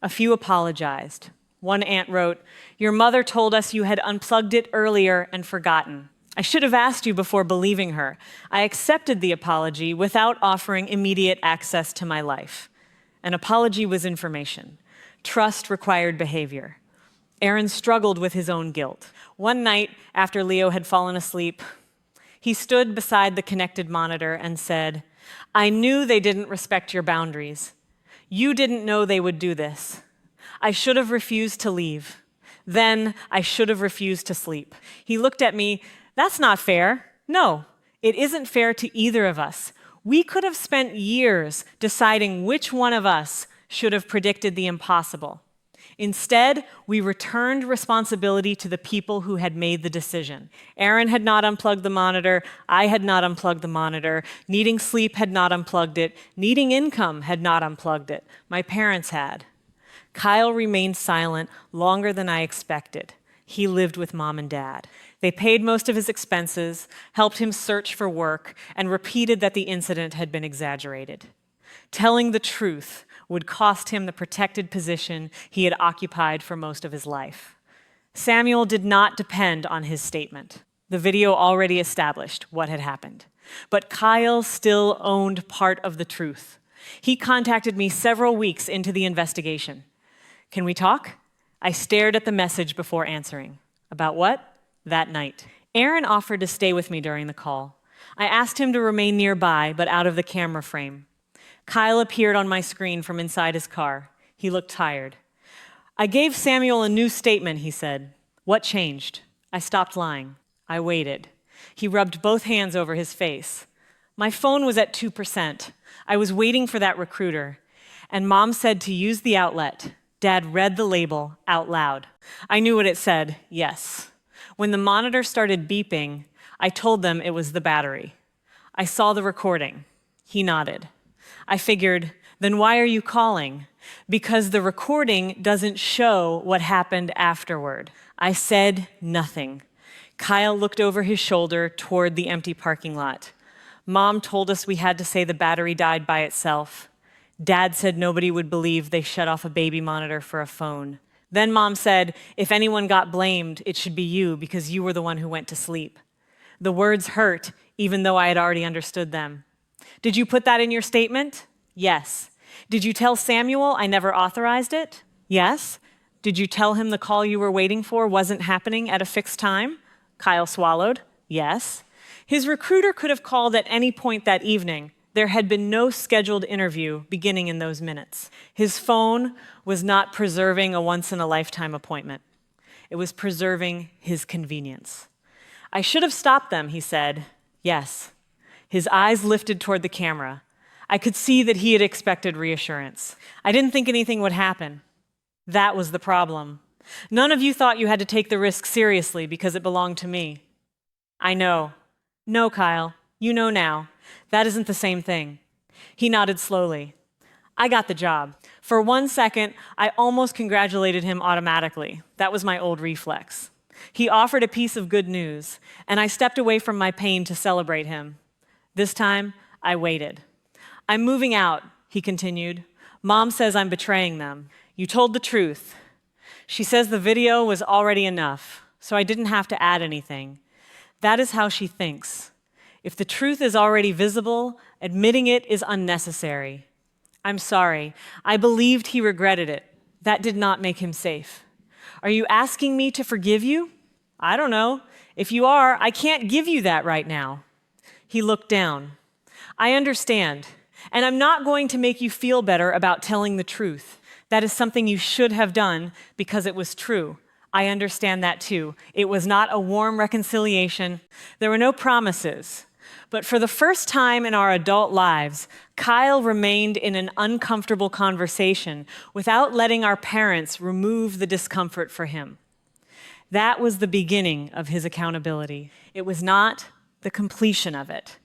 A few apologized. One aunt wrote, "Your mother told us you had unplugged it earlier and forgotten. I should have asked you before believing her. I accepted the apology without offering immediate access to my life." An apology was information. Trust required behavior. Aaron struggled with his own guilt. One night, after Leo had fallen asleep, he stood beside the connected monitor and said, "I knew they didn't respect your boundaries. You didn't know they would do this. I should have refused to leave. Then I should have refused to sleep." He looked at me. "That's not fair." No, it isn't fair to either of us. We could have spent years deciding which one of us should have predicted the impossible. Instead, we returned responsibility to the people who had made the decision. Aaron had not unplugged the monitor. I had not unplugged the monitor. Needing sleep had not unplugged it. Needing income had not unplugged it. My parents had. Kyle remained silent longer than I expected. He lived with Mom and Dad. They paid most of his expenses, helped him search for work, and repeated that the incident had been exaggerated. Telling the truth would cost him the protected position he had occupied for most of his life. Samuel did not depend on his statement. The video already established what had happened. But Kyle still owned part of the truth. He contacted me several weeks into the investigation. "Can we talk?" I stared at the message before answering. About what? That night. Aaron offered to stay with me during the call. I asked him to remain nearby, but out of the camera frame. Kyle appeared on my screen from inside his car. He looked tired. "I gave Samuel a new statement," he said. "What changed?" I stopped lying. I waited. He rubbed both hands over his face. "My phone was at 2%. I was waiting for that recruiter. And Mom said to use the outlet." Dad read the label out loud. I knew what it said, yes. When the monitor started beeping, I told them it was the battery. I saw the recording. He nodded. I figured, then why are you calling? Because the recording doesn't show what happened afterward. I said nothing. Kyle looked over his shoulder toward the empty parking lot. Mom told us we had to say the battery died by itself. Dad said nobody would believe they shut off a baby monitor for a phone. Then Mom said, if anyone got blamed, it should be you because you were the one who went to sleep. The words hurt, even though I had already understood them. Did you put that in your statement? Yes. Did you tell Samuel I never authorized it? Yes. Did you tell him the call you were waiting for wasn't happening at a fixed time? Kyle swallowed. Yes. His recruiter could have called at any point that evening. There had been no scheduled interview beginning in those minutes. His phone was not preserving a once-in-a-lifetime appointment. It was preserving his convenience. I should have stopped them, he said. Yes. His eyes lifted toward the camera. I could see that he had expected reassurance. I didn't think anything would happen. That was the problem. None of you thought you had to take the risk seriously because it belonged to me. I know. No, Kyle, you know now. That isn't the same thing. He nodded slowly. I got the job. For 1 second, I almost congratulated him automatically. That was my old reflex. He offered a piece of good news, and I stepped away from my pain to celebrate him. This time, I waited. I'm moving out, he continued. Mom says I'm betraying them. You told the truth. She says the video was already enough, so I didn't have to add anything. That is how she thinks. If the truth is already visible, admitting it is unnecessary. I'm sorry. I believed he regretted it. That did not make him safe. Are you asking me to forgive you? I don't know. If you are, I can't give you that right now. He looked down. I understand, and I'm not going to make you feel better about telling the truth. That is something you should have done because it was true. I understand that too. It was not a warm reconciliation. There were no promises. But for the first time in our adult lives, Kyle remained in an uncomfortable conversation without letting our parents remove the discomfort for him. That was the beginning of his accountability. It was not the completion of it.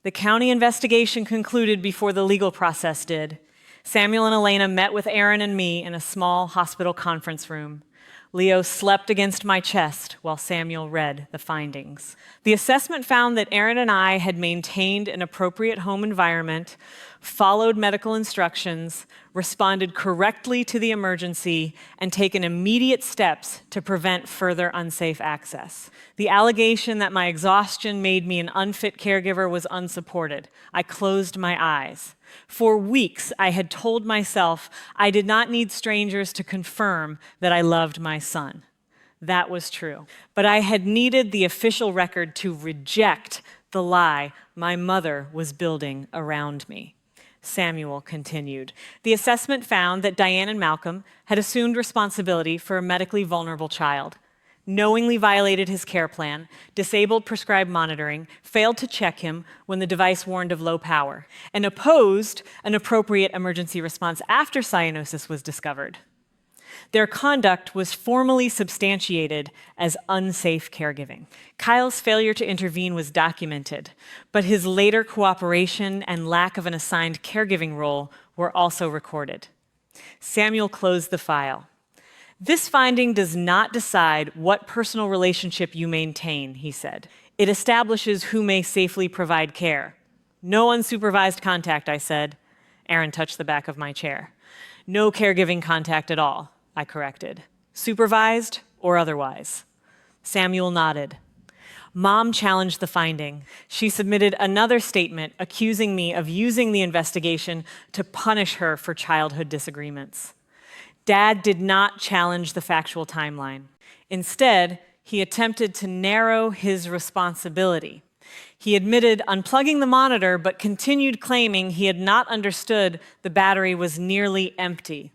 The county investigation concluded before the legal process did. Samuel and Elena met with Aaron and me in a small hospital conference room. Leo slept against my chest while Samuel read the findings. The assessment found that Aaron and I had maintained an appropriate home environment, followed medical instructions, responded correctly to the emergency, and taken immediate steps to prevent further unsafe access. The allegation that my exhaustion made me an unfit caregiver was unsupported. I closed my eyes. For weeks, I had told myself I did not need strangers to confirm that I loved my son. That was true. But I had needed the official record to reject the lie my mother was building around me. Samuel continued. The assessment found that Diane and Malcolm had assumed responsibility for a medically vulnerable child, knowingly violated his care plan, disabled prescribed monitoring, failed to check him when the device warned of low power, and opposed an appropriate emergency response after cyanosis was discovered. Their conduct was formally substantiated as unsafe caregiving. Kyle's failure to intervene was documented, but his later cooperation and lack of an assigned caregiving role were also recorded. Samuel closed the file. This finding does not decide what personal relationship you maintain, he said. It establishes who may safely provide care. No unsupervised contact, I said. Aaron touched the back of my chair. No caregiving contact at all, I corrected. Supervised or otherwise. Samuel nodded. Mom challenged the finding. She submitted another statement accusing me of using the investigation to punish her for childhood disagreements. Dad did not challenge the factual timeline. Instead, he attempted to narrow his responsibility. He admitted unplugging the monitor, but continued claiming he had not understood the battery was nearly empty.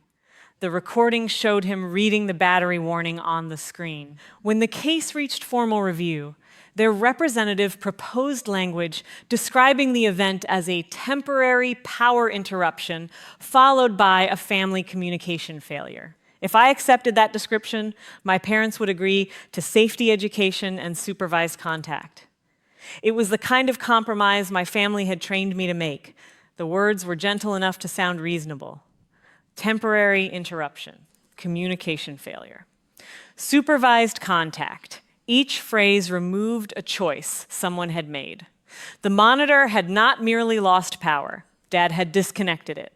The recording showed him reading the battery warning on the screen. When the case reached formal review, their representative proposed language describing the event as a temporary power interruption followed by a family communication failure. If I accepted that description, my parents would agree to safety education and supervised contact. It was the kind of compromise my family had trained me to make. The words were gentle enough to sound reasonable. Temporary interruption, communication failure. Supervised contact. Each phrase removed a choice someone had made. The monitor had not merely lost power. Dad had disconnected it.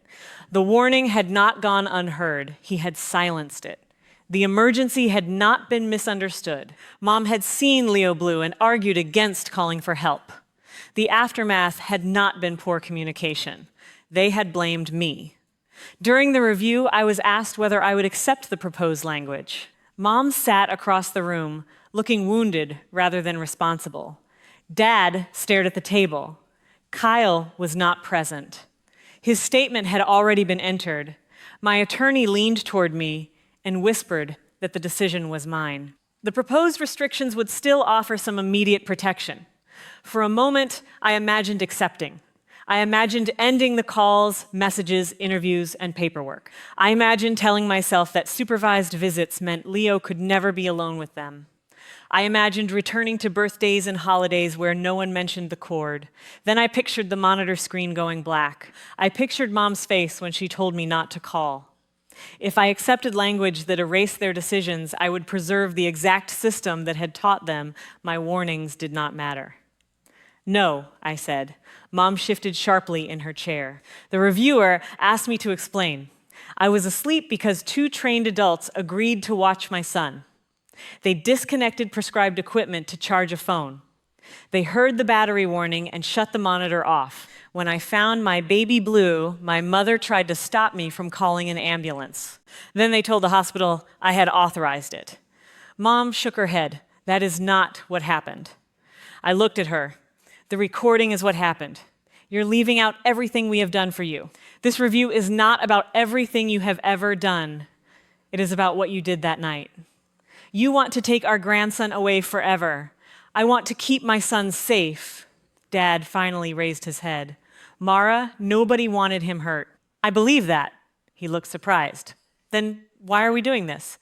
The warning had not gone unheard. He had silenced it. The emergency had not been misunderstood. Mom had seen Leo Blue and argued against calling for help. The aftermath had not been poor communication. They had blamed me. During the review, I was asked whether I would accept the proposed language. Mom sat across the room, looking wounded rather than responsible. Dad stared at the table. Kyle was not present. His statement had already been entered. My attorney leaned toward me and whispered that the decision was mine. The proposed restrictions would still offer some immediate protection. For a moment, I imagined accepting. I imagined ending the calls, messages, interviews, and paperwork. I imagined telling myself that supervised visits meant Leo could never be alone with them. I imagined returning to birthdays and holidays where no one mentioned the cord. Then I pictured the monitor screen going black. I pictured Mom's face when she told me not to call. If I accepted language that erased their decisions, I would preserve the exact system that had taught them my warnings did not matter. No, I said. Mom shifted sharply in her chair. The reviewer asked me to explain. I was asleep because 2 trained adults agreed to watch my son. They disconnected prescribed equipment to charge a phone. They heard the battery warning and shut the monitor off. When I found my baby Blue, my mother tried to stop me from calling an ambulance. Then they told the hospital I had authorized it. Mom shook her head. That is not what happened. I looked at her. The recording is what happened. You're leaving out everything we have done for you. This review is not about everything you have ever done. It is about what you did that night. You want to take our grandson away forever. I want to keep my son safe. Dad finally raised his head. Mara, nobody wanted him hurt. I believe that. He looked surprised. Then why are we doing this?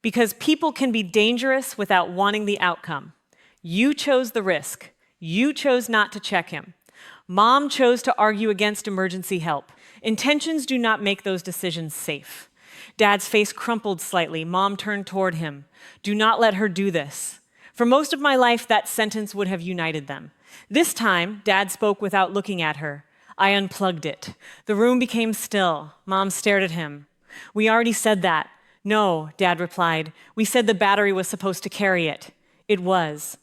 Because people can be dangerous without wanting the outcome. You chose the risk. You chose not to check him. Mom chose to argue against emergency help. Intentions do not make those decisions safe. Dad's face crumpled slightly. Mom turned toward him. Do not let her do this. For most of my life, that sentence would have united them. This time, Dad spoke without looking at her. I unplugged it. The room became still. Mom stared at him. We already said that. No, Dad replied. We said the battery was supposed to carry it. It was.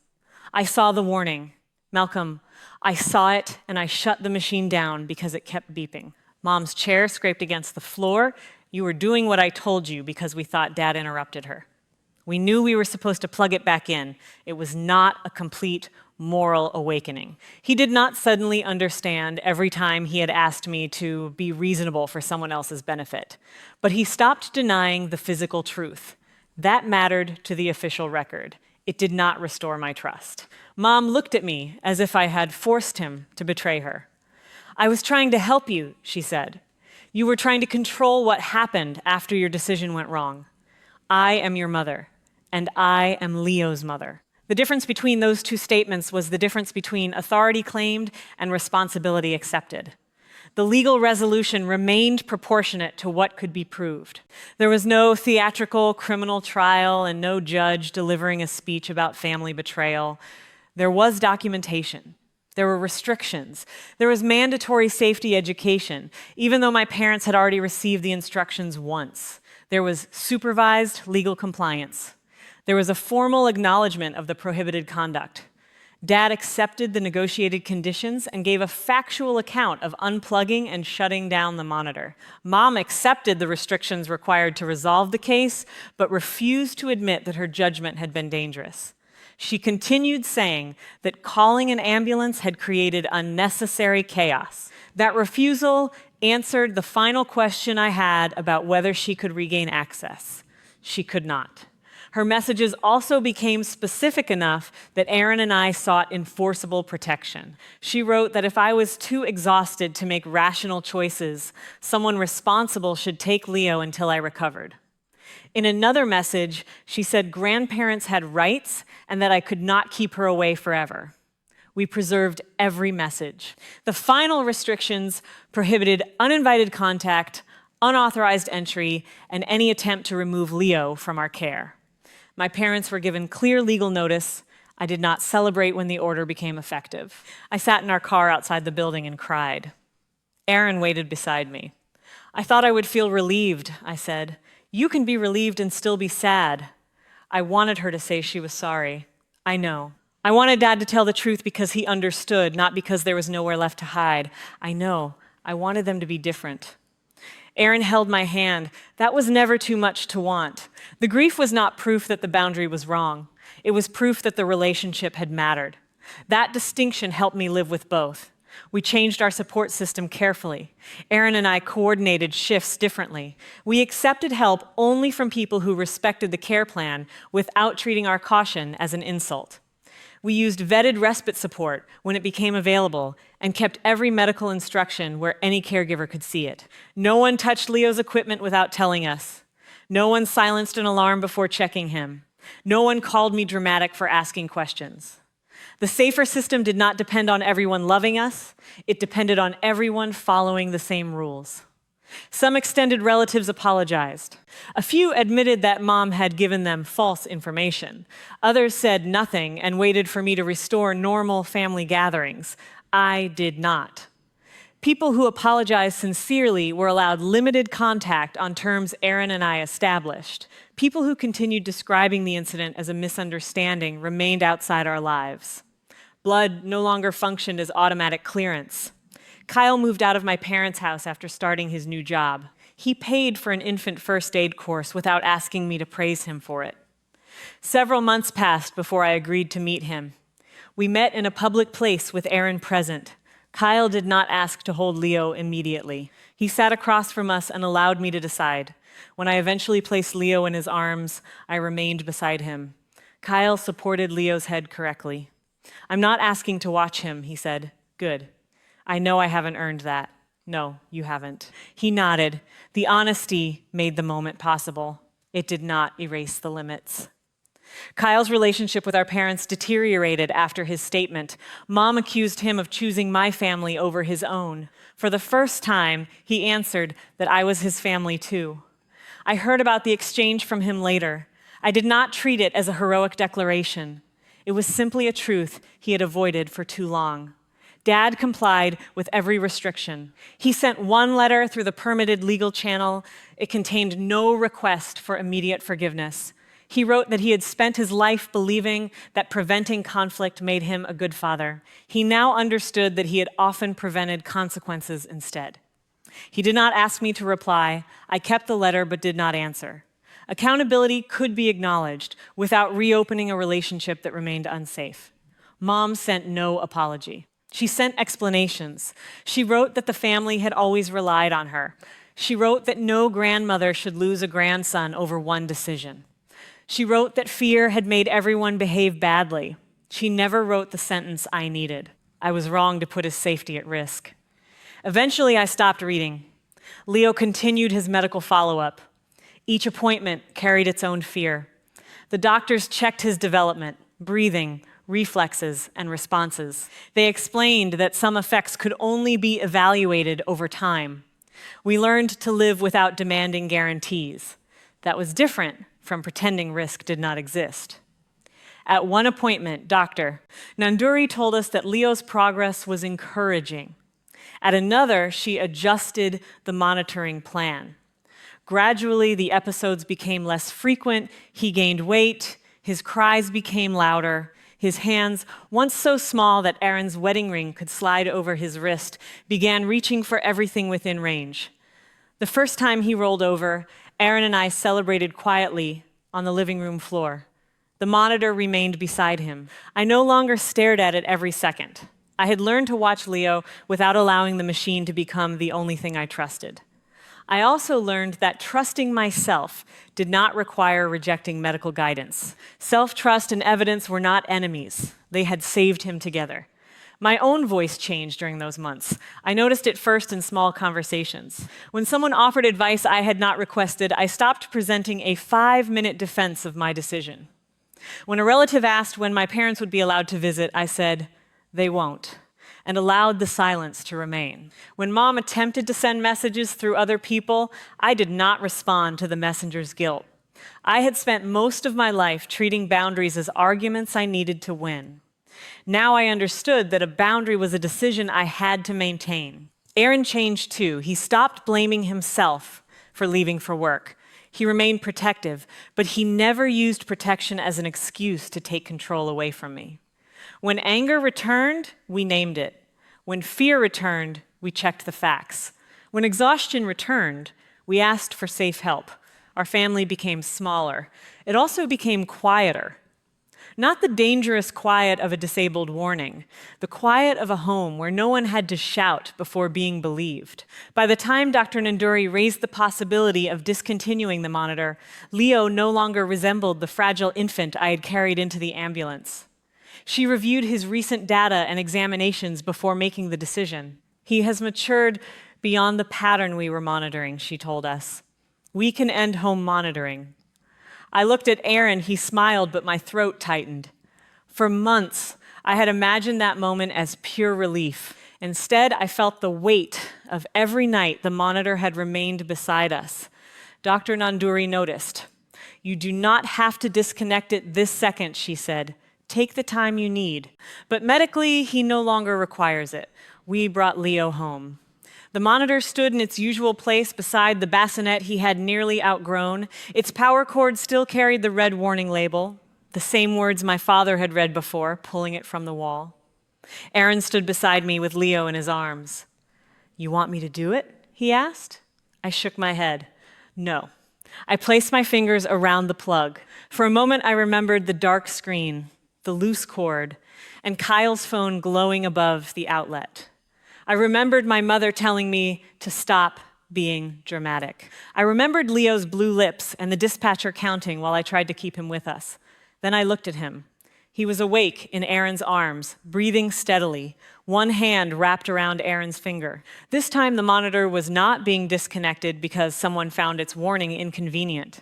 I saw the warning. Malcolm, I saw it and I shut the machine down because it kept beeping. Mom's chair scraped against the floor. You were doing what I told you because we thought Dad interrupted her. We knew we were supposed to plug it back in. It was not a complete moral awakening. He did not suddenly understand every time he had asked me to be reasonable for someone else's benefit, but he stopped denying the physical truth. That mattered to the official record. It did not restore my trust. Mom looked at me as if I had forced him to betray her. I was trying to help you, she said. You were trying to control what happened after your decision went wrong. I am your mother, and I am Leo's mother. The difference between those two statements was the difference between authority claimed and responsibility accepted. The legal resolution remained proportionate to what could be proved. There was no theatrical criminal trial and no judge delivering a speech about family betrayal. There was documentation. There were restrictions. There was mandatory safety education, even though my parents had already received the instructions once. There was supervised legal compliance. There was a formal acknowledgement of the prohibited conduct. Dad accepted the negotiated conditions and gave a factual account of unplugging and shutting down the monitor. Mom accepted the restrictions required to resolve the case, but refused to admit that her judgment had been dangerous. She continued saying that calling an ambulance had created unnecessary chaos. That refusal answered the final question I had about whether she could regain access. She could not. Her messages also became specific enough that Aaron and I sought enforceable protection. She wrote that if I was too exhausted to make rational choices, someone responsible should take Leo until I recovered. In another message, she said grandparents had rights and that I could not keep her away forever. We preserved every message. The final restrictions prohibited uninvited contact, unauthorized entry, and any attempt to remove Leo from our care. My parents were given clear legal notice. I did not celebrate when the order became effective. I sat in our car outside the building and cried. Aaron waited beside me. I thought I would feel relieved, I said. You can be relieved and still be sad. I wanted her to say she was sorry. I know. I wanted Dad to tell the truth because he understood, not because there was nowhere left to hide. I know. I wanted them to be different. Aaron held my hand. That was never too much to want. The grief was not proof that the boundary was wrong. It was proof that the relationship had mattered. That distinction helped me live with both. We changed our support system carefully. Aaron and I coordinated shifts differently. We accepted help only from people who respected the care plan without treating our caution as an insult. We used vetted respite support when it became available and kept every medical instruction where any caregiver could see it. No one touched Leo's equipment without telling us. No one silenced an alarm before checking him. No one called me dramatic for asking questions. The safer system did not depend on everyone loving us. It depended on everyone following the same rules. Some extended relatives apologized. A few admitted that Mom had given them false information. Others said nothing and waited for me to restore normal family gatherings. I did not. People who apologized sincerely were allowed limited contact on terms Aaron and I established. People who continued describing the incident as a misunderstanding remained outside our lives. Blood no longer functioned as automatic clearance. Kyle moved out of my parents' house after starting his new job. He paid for an infant first aid course without asking me to praise him for it. Several months passed before I agreed to meet him. We met in a public place with Aaron present. Kyle did not ask to hold Leo immediately. He sat across from us and allowed me to decide. When I eventually placed Leo in his arms, I remained beside him. Kyle supported Leo's head correctly. "I'm not asking to watch him," he said. "Good. I know I haven't earned that." "No, you haven't." He nodded. The honesty made the moment possible. It did not erase the limits. Kyle's relationship with our parents deteriorated after his statement. Mom accused him of choosing my family over his own. For the first time, he answered that I was his family too. I heard about the exchange from him later. I did not treat it as a heroic declaration. It was simply a truth he had avoided for too long. Dad complied with every restriction. He sent one letter through the permitted legal channel. It contained no request for immediate forgiveness. He wrote that he had spent his life believing that preventing conflict made him a good father. He now understood that he had often prevented consequences instead. He did not ask me to reply. I kept the letter but did not answer. Accountability could be acknowledged without reopening a relationship that remained unsafe. Mom sent no apology. She sent explanations. She wrote that the family had always relied on her. She wrote that no grandmother should lose a grandson over one decision. She wrote that fear had made everyone behave badly. She never wrote the sentence I needed. I was wrong to put his safety at risk. Eventually, I stopped reading. Leo continued his medical follow-up. Each appointment carried its own fear. The doctors checked his development, breathing, reflexes, and responses. They explained that some effects could only be evaluated over time. We learned to live without demanding guarantees. That was different from pretending risk did not exist. At one appointment, Dr. Nanduri told us that Leo's progress was encouraging. At another, she adjusted the monitoring plan. Gradually, the episodes became less frequent. He gained weight. His cries became louder. His hands, once so small that Aaron's wedding ring could slide over his wrist, began reaching for everything within range. The first time he rolled over, Aaron and I celebrated quietly on the living room floor. The monitor remained beside him. I no longer stared at it every second. I had learned to watch Leo without allowing the machine to become the only thing I trusted. I also learned that trusting myself did not require rejecting medical guidance. Self-trust and evidence were not enemies. They had saved him together. My own voice changed during those months. I noticed it first in small conversations. When someone offered advice I had not requested, I stopped presenting a 5-minute defense of my decision. When a relative asked when my parents would be allowed to visit, I said, "They won't," and allowed the silence to remain. When Mom attempted to send messages through other people, I did not respond to the messenger's guilt. I had spent most of my life treating boundaries as arguments I needed to win. Now I understood that a boundary was a decision I had to maintain. Aaron changed too. He stopped blaming himself for leaving for work. He remained protective, but he never used protection as an excuse to take control away from me. When anger returned, we named it. When fear returned, we checked the facts. When exhaustion returned, we asked for safe help. Our family became smaller. It also became quieter. Not the dangerous quiet of a disabled warning, the quiet of a home where no one had to shout before being believed. By the time Dr. Nanduri raised the possibility of discontinuing the monitor, Leo no longer resembled the fragile infant I had carried into the ambulance. She reviewed his recent data and examinations before making the decision. He has matured beyond the pattern we were monitoring, she told us. We can end home monitoring. I looked at Aaron, he smiled, but my throat tightened. For months, I had imagined that moment as pure relief. Instead, I felt the weight of every night the monitor had remained beside us. Dr. Nanduri noticed. "You do not have to disconnect it this second," she said. "Take the time you need." But medically, he no longer requires it. We brought Leo home. The monitor stood in its usual place beside the bassinet he had nearly outgrown. Its power cord still carried the red warning label, the same words my father had read before, pulling it from the wall. Aaron stood beside me with Leo in his arms. "You want me to do it?" he asked. I shook my head. No. I placed my fingers around the plug. For a moment, I remembered the dark screen, the loose cord, and Kyle's phone glowing above the outlet. I remembered my mother telling me to stop being dramatic. I remembered Leo's blue lips and the dispatcher counting while I tried to keep him with us. Then I looked at him. He was awake in Aaron's arms, breathing steadily, one hand wrapped around Aaron's finger. This time the monitor was not being disconnected because someone found its warning inconvenient.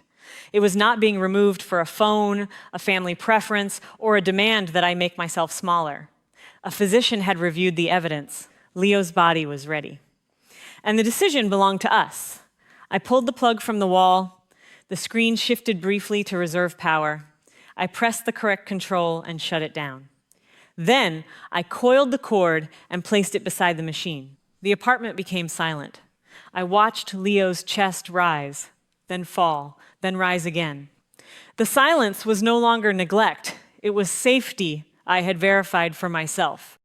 It was not being removed for a phone, a family preference, or a demand that I make myself smaller. A physician had reviewed the evidence. Leo's body was ready. And the decision belonged to us. I pulled the plug from the wall. The screen shifted briefly to reserve power. I pressed the correct control and shut it down. Then I coiled the cord and placed it beside the machine. The apartment became silent. I watched Leo's chest rise, then fall, then rise again. The silence was no longer neglect. It was safety I had verified for myself.